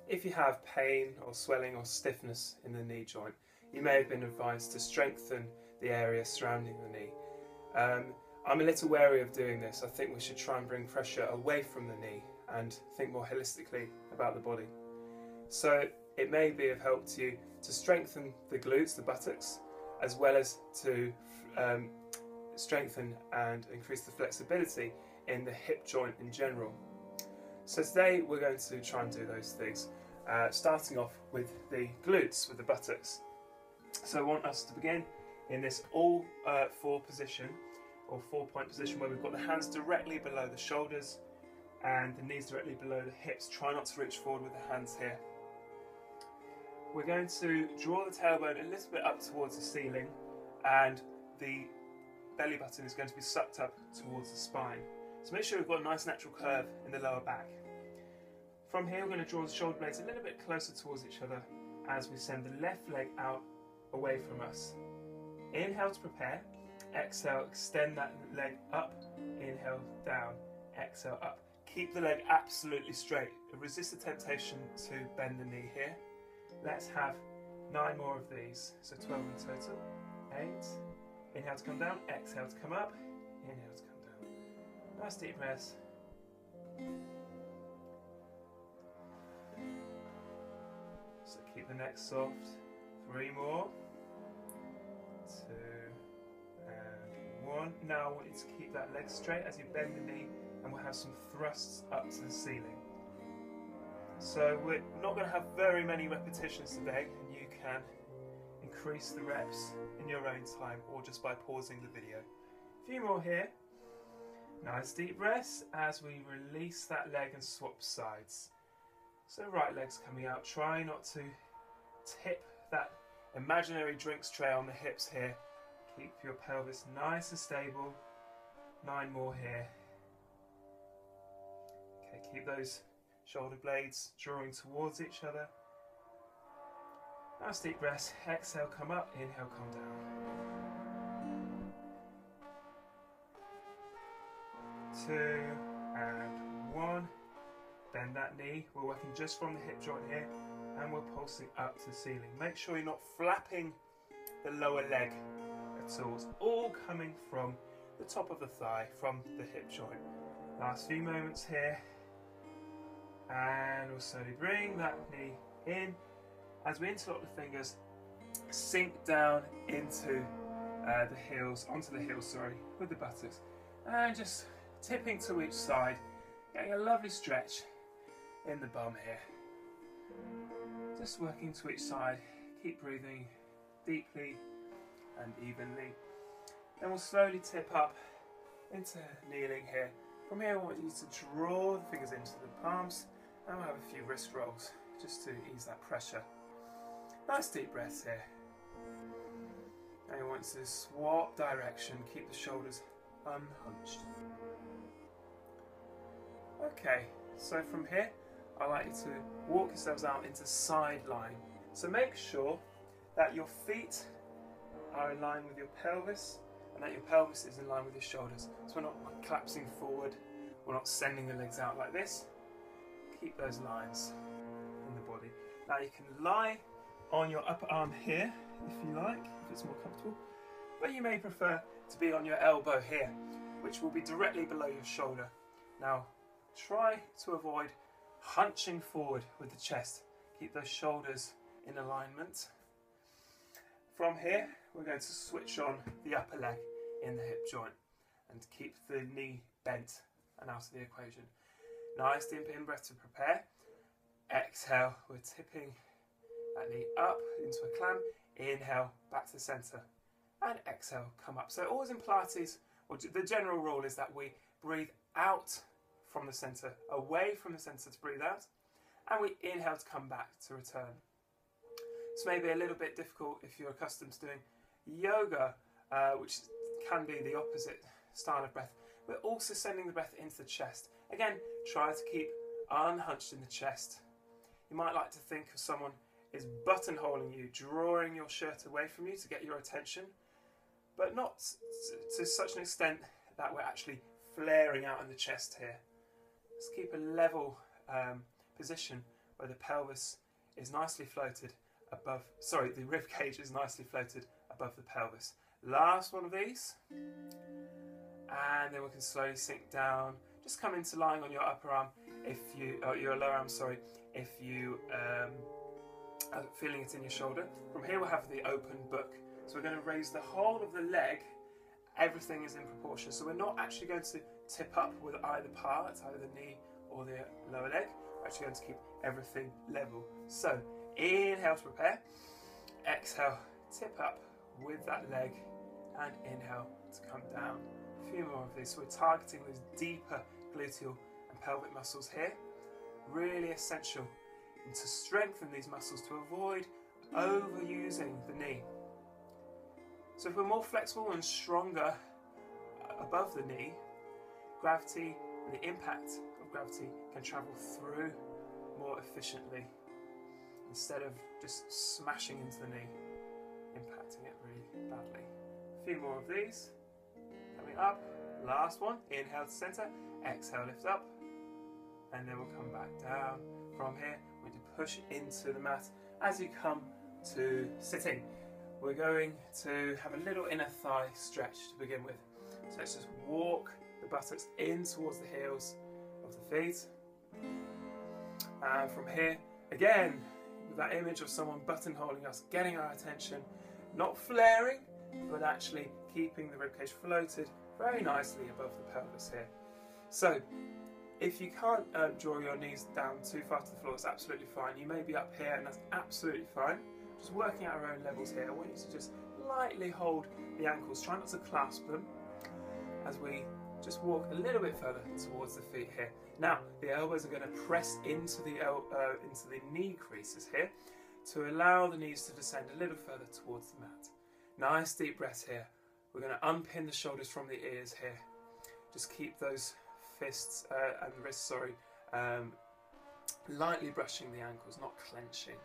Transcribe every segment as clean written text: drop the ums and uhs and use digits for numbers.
If you have pain or swelling or stiffness in the knee joint, you may have been advised to strengthen the area surrounding the knee. I'm a little wary of doing this. I think we should try and bring pressure away from the knee and think more holistically about the body. So it may be of help to you to strengthen the glutes, the buttocks, as well as to strengthen and increase the flexibility in the hip joint in general. So today we're going to try and do those things, starting off with the glutes, with the buttocks. So I want us to begin in this all four position, or 4-point position, where we've got the hands directly below the shoulders and the knees directly below the hips. Try not to reach forward with the hands here. We're going to draw the tailbone a little bit up towards the ceiling, and the belly button is going to be sucked up towards the spine. So make sure we've got a nice natural curve in the lower back. From here we're going to draw the shoulder blades a little bit closer towards each other as we send the left leg out away from us. Inhale to prepare, exhale, extend that leg up, inhale down, exhale up. Keep the leg absolutely straight. Resist the temptation to bend the knee here. Let's have 9 more of these, so 12 in total. 8, inhale to come down, exhale to come up, inhale to come down. Nice deep breaths. So keep the neck soft. 3 more. 2 and 1. Now I want you to keep that leg straight as you bend the knee, and we'll have some thrusts up to the ceiling. So we're not going to have very many repetitions today, and you can increase the reps in your own time or just by pausing the video. A few more here. Nice deep breaths as we release that leg and swap sides. So right leg's coming out. Try not to tip that imaginary drinks tray on the hips here. Keep your pelvis nice and stable. 9 more here. Okay, keep those shoulder blades drawing towards each other. Nice deep breaths. Exhale, come up. Inhale, come down. 2 and 1. Bend that knee. We're working just from the hip joint here, and we're pulsing up to the ceiling. Make sure you're not flapping the lower leg at all. It's all coming from the top of the thigh, from the hip joint. Last few moments here. And we'll slowly bring that knee in. As we interlock the fingers, sink down into the heels, onto the heels, sorry, with the buttocks. And just tipping to each side, getting a lovely stretch in the bum here. Just working to each side, keep breathing deeply and evenly. Then we'll slowly tip up into kneeling here. From here I want you to draw the fingers into the palms, and we'll have a few wrist rolls just to ease that pressure. Nice deep breaths here. And you want to swap direction, keep the shoulders unhunched. Okay, so from here I'd like you to walk yourselves out into side line. So make sure that your feet are in line with your pelvis, and that your pelvis is in line with your shoulders. So we're not collapsing forward, we're not sending the legs out like this. Keep those lines in the body. Now you can lie on your upper arm here if you like, if it's more comfortable, but you may prefer to be on your elbow here, which will be directly below your shoulder. Now try to avoid hunching forward with the chest. Keep those shoulders in alignment. From here we're going to switch on the upper leg in the hip joint and keep the knee bent and out of the equation. Nice deep in breath to prepare. Exhale, we're tipping that knee up into a clam. Inhale, back to the centre. And exhale, come up. So always in Pilates, the general rule is that we breathe out from the centre, away from the centre to breathe out, and we inhale to come back to return. It's maybe a little bit difficult if you're accustomed to doing yoga, which can be the opposite style of breath. We're also sending the breath into the chest. Again, try to keep unhunched in the chest. You might like to think of someone is buttonholing you, drawing your shirt away from you to get your attention, but not to such an extent that we're actually flaring out in the chest here. Let's keep a level position where the pelvis is nicely floated above, sorry, the rib cage is nicely floated above the pelvis. Last one of these, and then we can slowly sink down. Just come into lying on your upper arm, if you, your lower arm, sorry, if you are feeling it in your shoulder. From here we'll have the open book. So we're going to raise the whole of the leg. Everything is in proportion. So we're not actually going to tip up with either part, either the knee or the lower leg. We're actually going to keep everything level. So inhale to prepare. Exhale, tip up with that leg, and inhale to come down. A few more of these. So we're targeting those deeper gluteal and pelvic muscles here. Really essential to strengthen these muscles to avoid overusing the knee. So if we're more flexible and stronger above the knee, gravity and the impact of gravity can travel through more efficiently instead of just smashing into the knee, impacting it really badly. A few more of these. Coming up. Last one. Inhale to center. Exhale, lift up. And then we'll come back down. From here, we're going to push into the mat as you come to sitting. We're going to have a little inner thigh stretch to begin with. So let's just walk the buttocks in towards the heels of the feet. And from here, again, with that image of someone buttonholing us, getting our attention, not flaring, but actually keeping the ribcage floated very nicely above the pelvis here. So, if you can't draw your knees down too far to the floor, it's absolutely fine. You may be up here, and that's absolutely fine. Just working out our own levels here. I want you to just lightly hold the ankles. Try not to clasp them as we just walk a little bit further towards the feet here. Now, the elbows are going to press into the knee creases here to allow the knees to descend a little further towards the mat. Nice deep breaths here. We're going to unpin the shoulders from the ears here. Just keep those fists and wrists, lightly brushing the ankles, not clenching.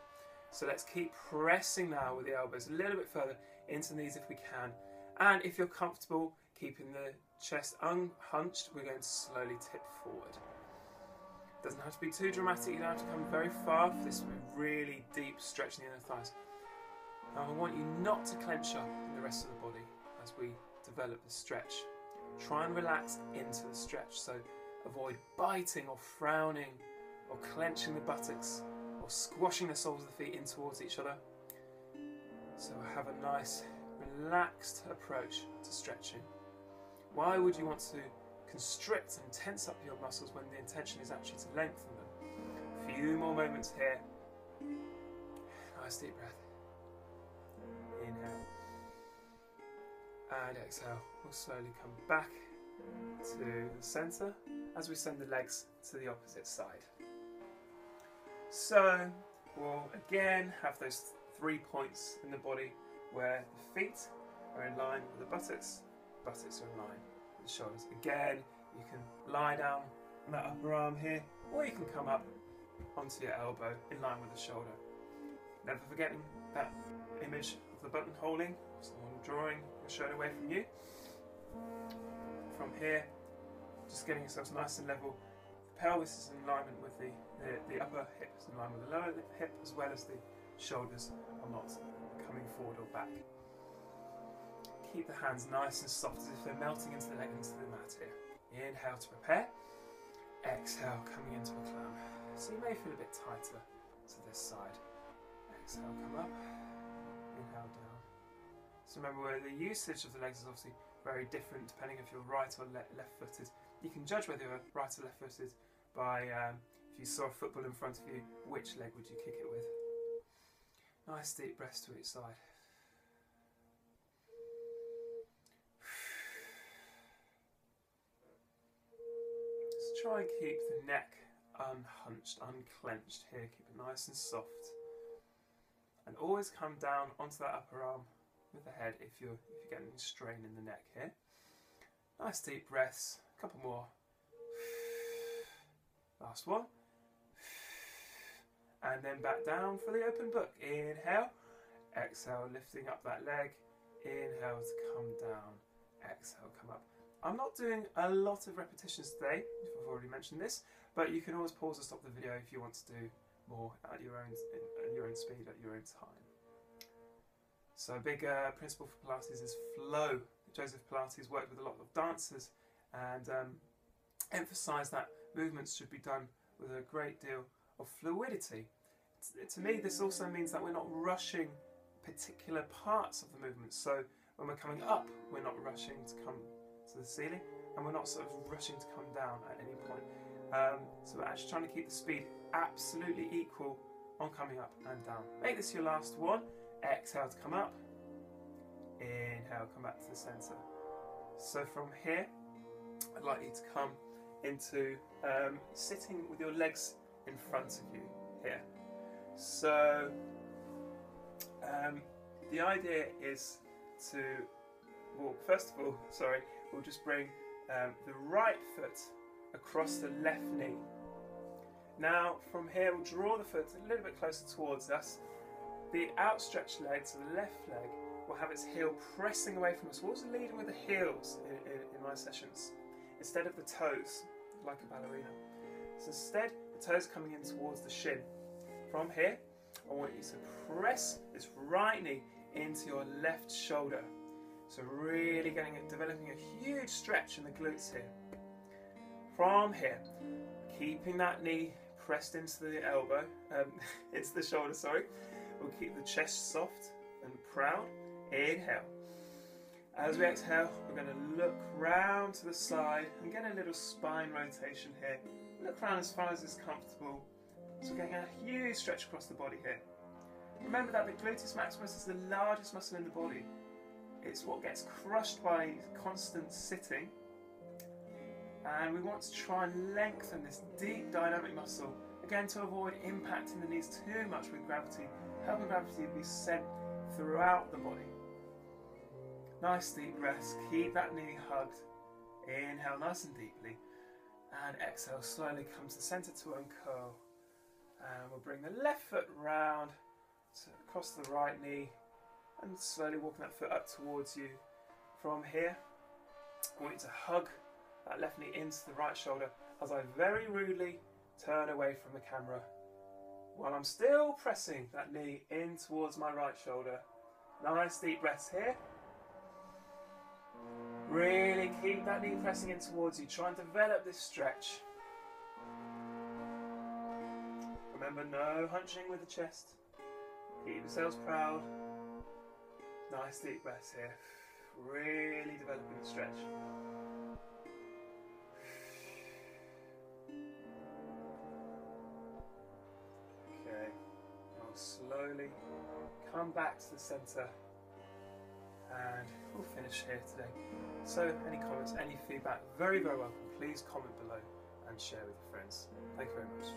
So let's keep pressing now with the elbows a little bit further into the knees if we can. And if you're comfortable keeping the chest unhunched, we're going to slowly tip forward. Doesn't have to be too dramatic, you don't have to come very far for this to be really deep, stretching the inner thighs. Now I want you not to clench up in the rest of the body as we develop the stretch. Try and relax into the stretch, so avoid biting or frowning or clenching the buttocks or squashing the soles of the feet in towards each other. So have a nice relaxed approach to stretching. Why would you want to constrict and tense up your muscles when the intention is actually to lengthen them? A few more moments here. Nice deep breath. Inhale. And exhale. We'll slowly come back to the centre as we send the legs to the opposite side. So we'll again have those 3 points in the body where the feet are in line with the buttocks, buttocks are in line with the shoulders. Again, you can lie down on that upper arm here, or you can come up onto your elbow in line with the shoulder. Never forgetting that image of the button holding, someone drawing the shoulder away from you. From here, just getting yourselves nice and level. The pelvis is in alignment with the upper hip is in line with the lower hip, as well as the shoulders are not coming forward or back. Keep the hands nice and soft as if they're melting into the leg, into the mat here. Inhale to prepare. Exhale, coming into a clam. So you may feel a bit tighter to this side. Exhale, come up. Inhale down. So remember, the usage of the legs is obviously very different depending if you're right or left-footed. You can judge whether you're right or left-footed by, if you saw a football in front of you, which leg would you kick it with? Nice deep breaths to each side. Just try and keep the neck unhunched, unclenched here. Keep it nice and soft. And always come down onto that upper arm with the head if you're getting strain in the neck here. Nice deep breaths. A couple more. Last one. And then back down for the open book. Inhale. Exhale, lifting up that leg. Inhale to come down. Exhale, come up. I'm not doing a lot of repetitions today, if I've already mentioned this, but you can always pause and stop the video if you want to do more at your own speed, at your own time. So a big principle for Pilates is flow. Joseph Pilates worked with a lot of dancers and emphasised that movements should be done with a great deal of fluidity. To me, this also means that we're not rushing particular parts of the movement. So when we're coming up, we're not rushing to come to the ceiling, and we're not sort of rushing to come down at any point. So we're actually trying to keep the speed absolutely equal on coming up and down. Make this your last one. Exhale to come up. Inhale, come back to the centre. So from here, I'd like you to come into sitting with your legs in front of you here. So the idea is to walk, first of all, we'll just bring the right foot across the left knee. Now from here we'll draw the foot a little bit closer towards us. The outstretched leg, so the left leg, will have its heel pressing away from us. We're also leading with the heels in my sessions, instead of the toes, like a ballerina. So instead, the toes coming in towards the shin. From here, I want you to press this right knee into your left shoulder. So really developing a huge stretch in the glutes here. From here, keeping that knee pressed into the elbow, into the shoulder, sorry. We'll keep the chest soft and proud. Inhale. As we exhale, we're going to look round to the side and get a little spine rotation here. Look round as far as is comfortable. So we're getting a huge stretch across the body here. Remember that the gluteus maximus is the largest muscle in the body. It's what gets crushed by constant sitting. And we want to try and lengthen this deep dynamic muscle, again to avoid impacting the knees too much with gravity, helping gravity be sent throughout the body. Nice deep breaths, keep that knee hugged. Inhale nice and deeply, and exhale, slowly come to the centre to uncurl. And we'll bring the left foot round across the right knee, and slowly walking that foot up towards you. From here, I want you to hug that left knee into the right shoulder as I very rudely turn away from the camera, while I'm still pressing that knee in towards my right shoulder. Nice deep breaths here. Really keep that knee pressing in towards you. Try and develop this stretch. Remember, no hunching with the chest. Keep yourselves proud. Nice deep breaths here. Really developing the stretch. Okay, now slowly come back to the centre, and we'll finish here today. So any comments, any feedback, very, very welcome. Please comment below and share with your friends. Thank you very much.